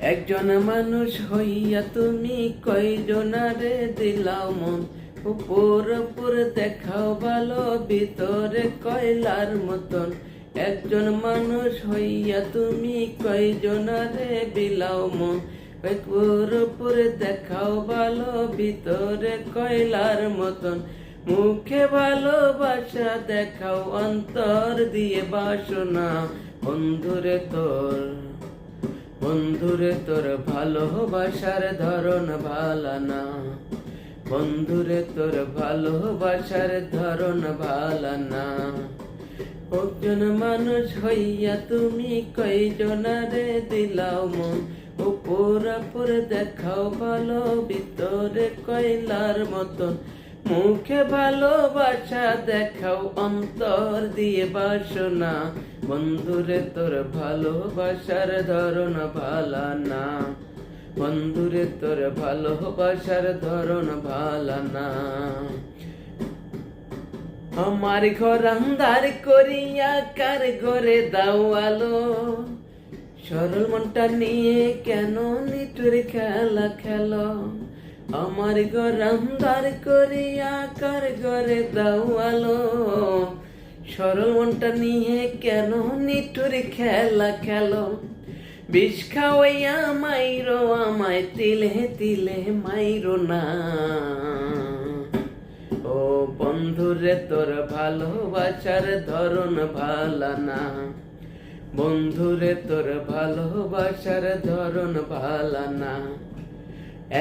একজন মানুষ হইয়া তুমি কয়জনারে দিলাও মন, উপর উপর দেখাও ভালো, ভিতরে কয়লার মতন। একজন মানুষ হইয়া তুমি কয়জনারে বিলাও মন, উপর উপর দেখাও ভালো, ভিতরে কয়লার মতন। মুখে ভালোবাসা দেখাও, অন্তর দিয়ে বাসনা। বন্ধুরে তোর বন্ধুরে তোর ভালোবাসার ধরন ভালা না, বন্ধুরে তোর ভালোবাসার ধরন ভালা না। একজন মানুষ হইয়া তুমি কয়জনারে দিলাও মন, উপর উপর দেখাও ভালো, ভিতরে কয়লার মতন। মুখে ভালোবাসা দেখাও, অন্তর দিয়ে বাসনা। বন্ধুরে তোর ভালোবাসার ধরন ভালা না, বন্ধুরে তোর ভালোবাসার ধরন ভালা না। আমার ঘর আন্ধার করিয়া কার ঘরে দাও আলো, সরল মনটা নিয়ে কেন নিঠুর খেলা খেলো। আমার ঘর আন্ধার করিয়া কার ঘরে দাও আলো, সরল মনটা নিয়ে কেন নিঠুর খেলা খেলো। বিষ খাওয়াইয়া মাইরো আমায়, তিলে তিলে মাইরো না। ও বন্ধুরে তোর ভালোবাসার ধরন ভালা না, বন্ধুরে তোর ভালোবাসার ধরন ভালা না।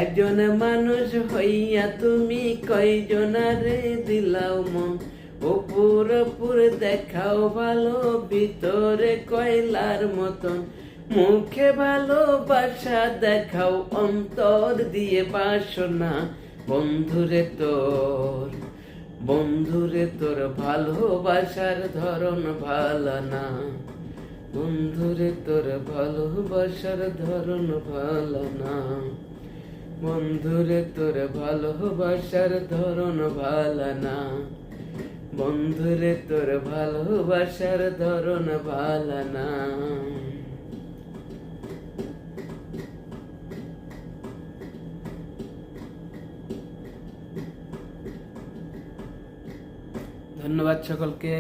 একজন মানুষ হইয়া তুমি কয়জনারে দিলাও মন, উপর উপর দেখাও ভালো, ভিতরে কয়লার মতন। মুখে ভালোবাসা দেখাও, অন্তর দিয়ে বাসনা। বন্ধুরে তোর ভালোবাসার ধরন ভালা না, বন্ধুরে তোর ভালোবাসার ধরন ভালা না, বন্ধুরে তোর ভালোবাসার ধরন ভালা না, বন্ধুরে তোর ভালোবাসার ধরন ভালা না। ধন্যবাদ সকলকে।